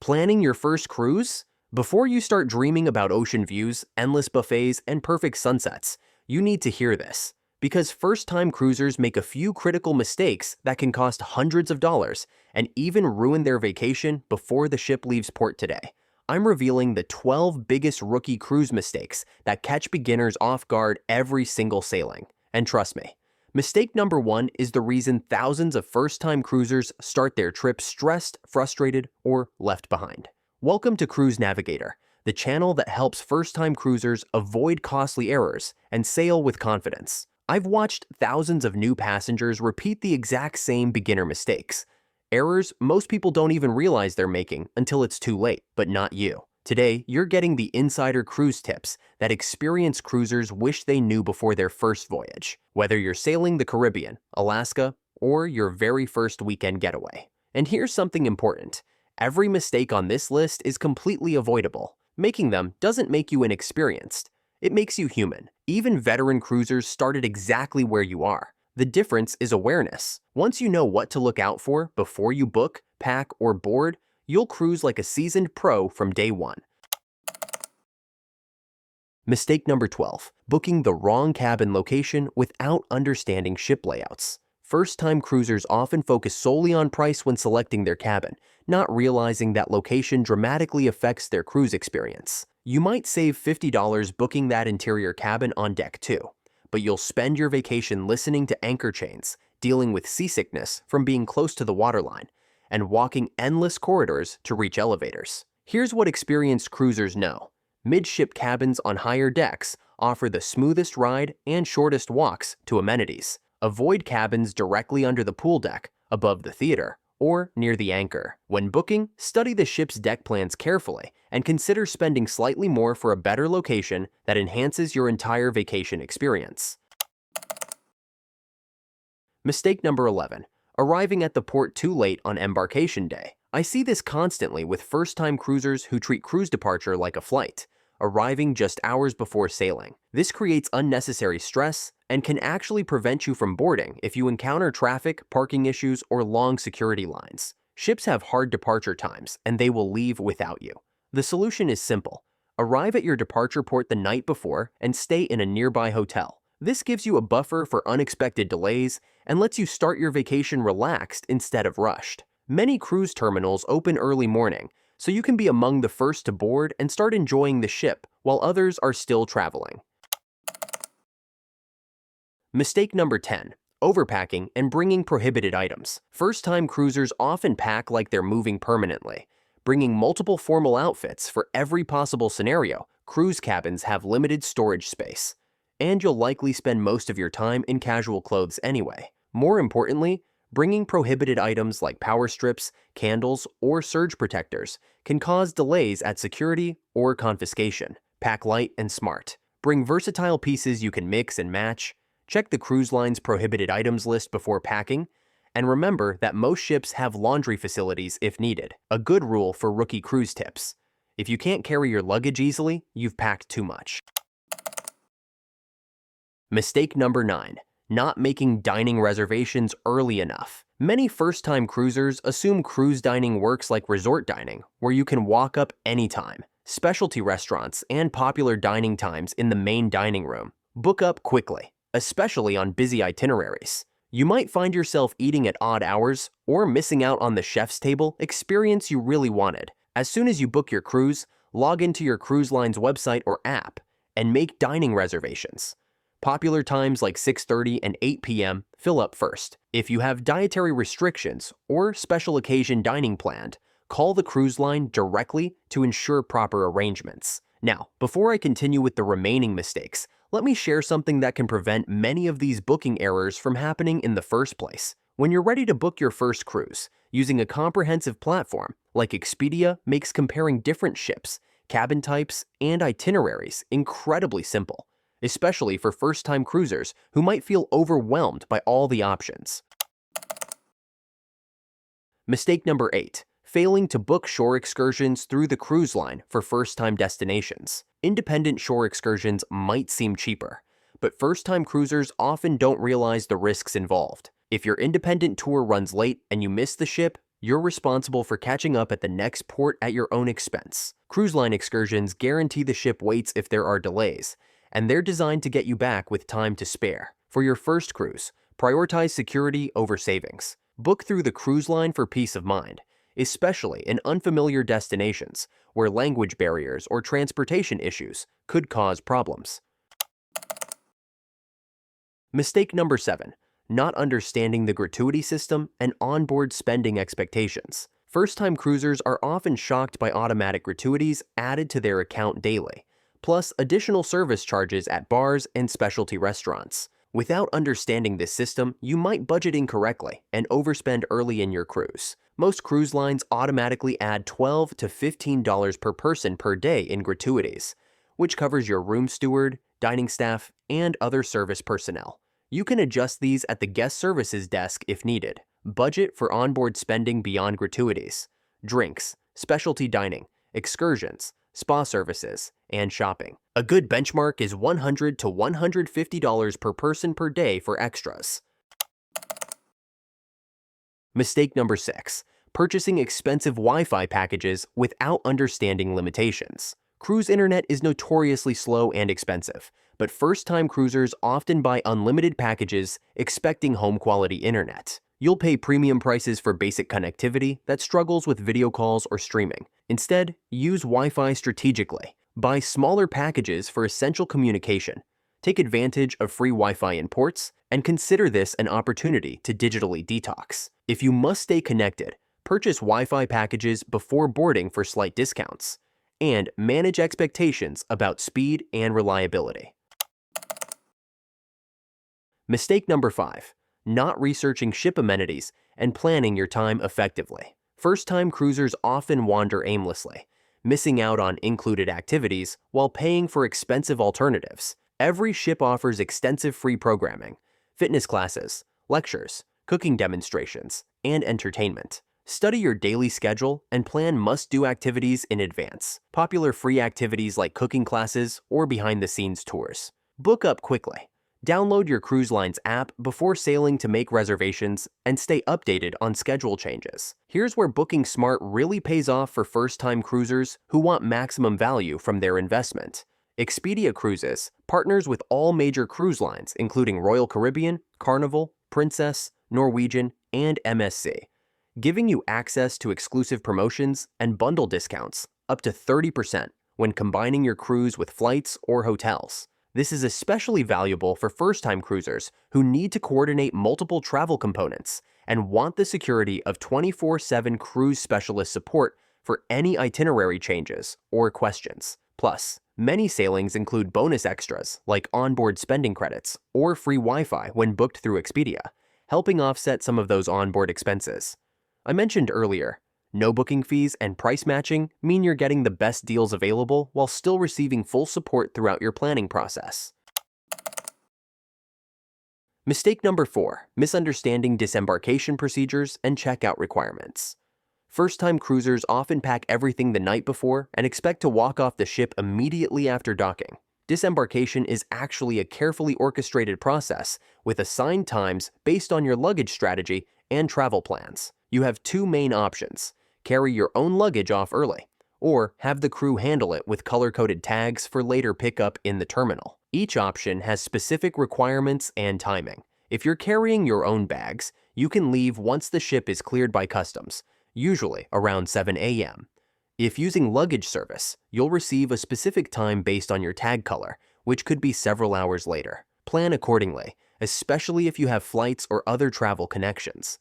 Planning your first cruise? Before you start dreaming about ocean views, endless buffets, and perfect sunsets, you need to hear this. Because first-time cruisers make a few critical mistakes that can cost hundreds of dollars and even ruin their vacation before the ship leaves port today. I'm revealing the 12 biggest rookie cruise mistakes that catch beginners off guard every single sailing. And trust me, mistake number 1 is the reason thousands of first-time cruisers start their trip stressed, frustrated, or left behind. Welcome to Cruise Navigator, the channel that helps first-time cruisers avoid costly errors and sail with confidence. I've watched thousands of new passengers repeat the exact same beginner mistakes. Errors most people don't even realize they're making until it's too late, but not you. Today, you're getting the insider cruise tips that experienced cruisers wish they knew before their first voyage, whether you're sailing the Caribbean, Alaska, or your very first weekend getaway. And here's something important. Every mistake on this list is completely avoidable. Making them doesn't make you inexperienced. It makes you human. Even veteran cruisers started exactly where you are. The difference is awareness. Once you know what to look out for before you book, pack, or board, you'll cruise like a seasoned pro from day one. Mistake number 12. Booking the wrong cabin location without understanding ship layouts. First-time cruisers often focus solely on price when selecting their cabin, not realizing that location dramatically affects their cruise experience. You might save $50 booking that interior cabin on deck 2, but you'll spend your vacation listening to anchor chains, dealing with seasickness from being close to the waterline, and walking endless corridors to reach elevators. Here's what experienced cruisers know. Midship cabins on higher decks offer the smoothest ride and shortest walks to amenities. Avoid cabins directly under the pool deck, above the theater, or near the anchor. When booking, study the ship's deck plans carefully and consider spending slightly more for a better location that enhances your entire vacation experience. Mistake number 11. Arriving at the port too late on embarkation day. I see this constantly with first-time cruisers who treat cruise departure like a flight, arriving just hours before sailing. This creates unnecessary stress and can actually prevent you from boarding if you encounter traffic, parking issues, or long security lines. Ships have hard departure times, and they will leave without you. The solution is simple. Arrive at your departure port the night before and stay in a nearby hotel. This gives you a buffer for unexpected delays and lets you start your vacation relaxed instead of rushed. Many cruise terminals open early morning, so you can be among the first to board and start enjoying the ship while others are still traveling. Mistake number 10. Overpacking and bringing prohibited items. First-time cruisers often pack like they're moving permanently. Bringing multiple formal outfits for every possible scenario, cruise cabins have limited storage space. And you'll likely spend most of your time in casual clothes anyway. More importantly, bringing prohibited items like power strips, candles, or surge protectors can cause delays at security or confiscation. Pack light and smart. Bring versatile pieces you can mix and match. Check the cruise line's prohibited items list before packing, and remember that most ships have laundry facilities if needed. A good rule for rookie cruise tips. If you can't carry your luggage easily, you've packed too much. Mistake number 9. Not making dining reservations early enough. Many first-time cruisers assume cruise dining works like resort dining, where you can walk up anytime. Specialty restaurants and popular dining times in the main dining room. Book up quickly, especially on busy itineraries. You might find yourself eating at odd hours or missing out on the chef's table experience you really wanted. As soon as you book your cruise, log into your cruise line's website or app and make dining reservations. Popular times like 6:30 and 8 p.m. fill up first. If you have dietary restrictions or special occasion dining planned, call the cruise line directly to ensure proper arrangements. Now, before I continue with the remaining mistakes, let me share something that can prevent many of these booking errors from happening in the first place. When you're ready to book your first cruise, using a comprehensive platform like Expedia makes comparing different ships, cabin types, and itineraries incredibly simple, especially for first-time cruisers who might feel overwhelmed by all the options. Mistake number 8. Failing to book shore excursions through the cruise line for first-time destinations. Independent shore excursions might seem cheaper, but first-time cruisers often don't realize the risks involved. If your independent tour runs late and you miss the ship, You're responsible for catching up at the next port at your own expense. Cruise line excursions guarantee the ship waits if there are delays, and they're designed to get you back with time to spare. For your first cruise, prioritize security over savings. Book through the cruise line for peace of mind, especially in unfamiliar destinations where language barriers or transportation issues could cause problems. Mistake number 7. Not understanding the gratuity system and onboard spending expectations. First-time cruisers are often shocked by automatic gratuities added to their account daily, plus additional service charges at bars and specialty restaurants. Without understanding this system, you might budget incorrectly and overspend early in your cruise. Most cruise lines automatically add $12 to $15 per person per day in gratuities, which covers your room steward, dining staff, and other service personnel. You can adjust these at the guest services desk if needed. Budget for onboard spending beyond gratuities: drinks, specialty dining, excursions, spa services, and shopping. A good benchmark is $100 to $150 per person per day for extras. Mistake number 6. Purchasing expensive Wi-Fi packages without understanding limitations. Cruise internet is notoriously slow and expensive, but first-time cruisers often buy unlimited packages expecting home-quality internet. You'll pay premium prices for basic connectivity that struggles with video calls or streaming. Instead, use Wi-Fi strategically. Buy smaller packages for essential communication. Take advantage of free Wi-Fi in ports, and consider this an opportunity to digitally detox. If you must stay connected, purchase Wi-Fi packages before boarding for slight discounts, and manage expectations about speed and reliability. Mistake number 5. Not researching ship amenities and planning your time effectively. First-time cruisers often wander aimlessly, missing out on included activities while paying for expensive alternatives. Every ship offers extensive free programming, fitness classes, lectures, cooking demonstrations, and entertainment. Study your daily schedule and plan must-do activities in advance. Popular free activities like cooking classes or behind-the-scenes tours. Book up quickly. Download your cruise line's app before sailing to make reservations and stay updated on schedule changes. Here's where booking smart really pays off for first-time cruisers who want maximum value from their investment. Expedia Cruises partners with all major cruise lines, including Royal Caribbean, Carnival, Princess, Norwegian, and MSC, giving you access to exclusive promotions and bundle discounts up to 30% when combining your cruise with flights or hotels. This is especially valuable for first-time cruisers who need to coordinate multiple travel components and want the security of 24/7 cruise specialist support for any itinerary changes or questions. Plus, many sailings include bonus extras like onboard spending credits or free Wi-Fi when booked through Expedia, helping offset some of those onboard expenses. I mentioned earlier, no booking fees and price matching mean you're getting the best deals available while still receiving full support throughout your planning process. Mistake number 4. Misunderstanding disembarkation procedures and checkout requirements. First-time cruisers often pack everything the night before and expect to walk off the ship immediately after docking. Disembarkation is actually a carefully orchestrated process with assigned times based on your luggage strategy and travel plans. You have two main options: carry your own luggage off early, or have the crew handle it with color-coded tags for later pickup in the terminal. Each option has specific requirements and timing. If you're carrying your own bags, you can leave once the ship is cleared by customs, usually around 7 a.m. If using luggage service, you'll receive a specific time based on your tag color, which could be several hours later. Plan accordingly, especially if you have flights or other travel connections.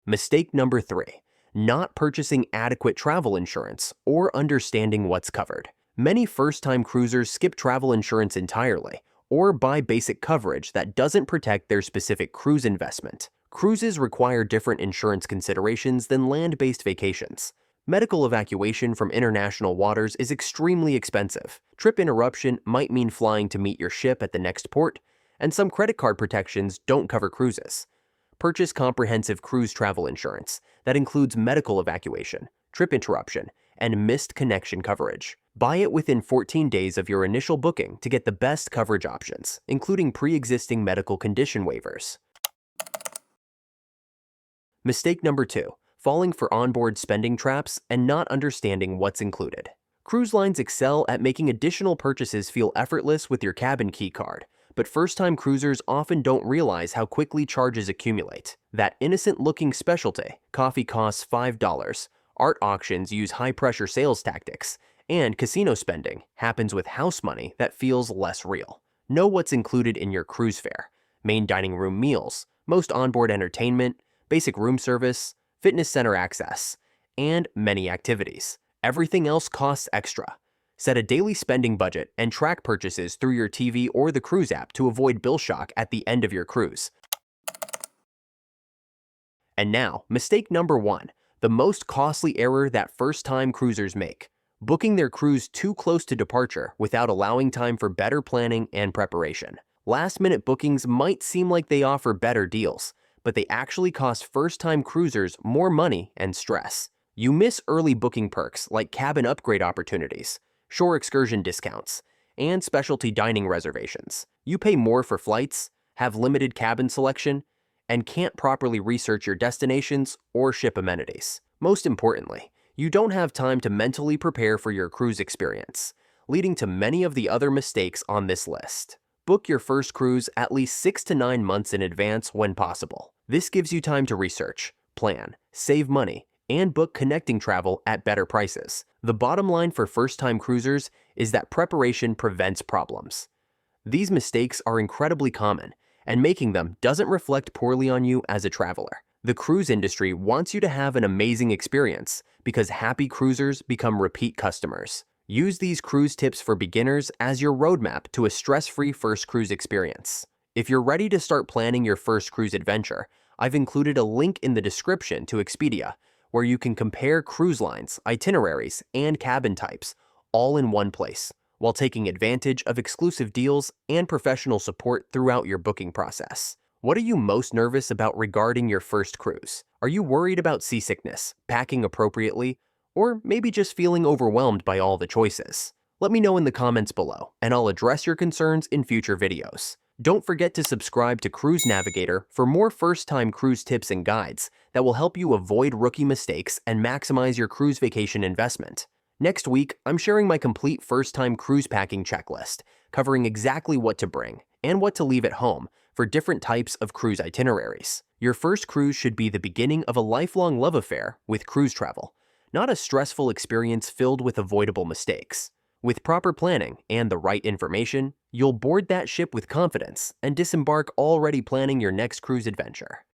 Mistake number 3. Not purchasing adequate travel insurance or understanding what's covered. Many first-time cruisers skip travel insurance entirely or buy basic coverage that doesn't protect their specific cruise investment. Cruises require different insurance considerations than land-based vacations. Medical evacuation from international waters is extremely expensive. Trip interruption might mean flying to meet your ship at the next port, and some credit card protections don't cover cruises. Purchase comprehensive cruise travel insurance that includes medical evacuation, trip interruption, and missed connection coverage. Buy it within 14 days of your initial booking to get the best coverage options, including pre-existing medical condition waivers. Mistake number 2, falling for onboard spending traps and not understanding what's included. Cruise lines excel at making additional purchases feel effortless with your cabin key card, but first-time cruisers often don't realize how quickly charges accumulate. That innocent-looking specialty, coffee costs $5, art auctions use high-pressure sales tactics, and casino spending happens with house money that feels less real. Know what's included in your cruise fare: main dining room meals, most onboard entertainment, basic room service, fitness center access, and many activities. Everything else costs extra. Set a daily spending budget and track purchases through your TV or the cruise app to avoid bill shock at the end of your cruise. And now, mistake number 1, the most costly error that first-time cruisers make: booking their cruise too close to departure without allowing time for better planning and preparation. Last-minute bookings might seem like they offer better deals, but they actually cost first-time cruisers more money and stress. You miss early booking perks like cabin upgrade opportunities, shore excursion discounts, and specialty dining reservations. You pay more for flights, have limited cabin selection, and can't properly research your destinations or ship amenities. Most importantly, you don't have time to mentally prepare for your cruise experience, leading to many of the other mistakes on this list. Book your first cruise at least 6 to 9 months in advance when possible. This gives you time to research, plan, save money, and book connecting travel at better prices. The bottom line for first-time cruisers is that preparation prevents problems. These mistakes are incredibly common, and making them doesn't reflect poorly on you as a traveler. The cruise industry wants you to have an amazing experience because happy cruisers become repeat customers. Use these cruise tips for beginners as your roadmap to a stress-free first cruise experience. If you're ready to start planning your first cruise adventure, I've included a link in the description to Expedia, where you can compare cruise lines, itineraries, and cabin types all in one place, while taking advantage of exclusive deals and professional support throughout your booking process. What are you most nervous about regarding your first cruise? Are you worried about seasickness, packing appropriately, or maybe just feeling overwhelmed by all the choices? Let me know in the comments below, and I'll address your concerns in future videos. Don't forget to subscribe to Cruise Navigator for more first-time cruise tips and guides that will help you avoid rookie mistakes and maximize your cruise vacation investment. Next week, I'm sharing my complete first-time cruise packing checklist, covering exactly what to bring and what to leave at home for different types of cruise itineraries. Your first cruise should be the beginning of a lifelong love affair with cruise travel, not a stressful experience filled with avoidable mistakes. With proper planning and the right information, you'll board that ship with confidence and disembark already planning your next cruise adventure.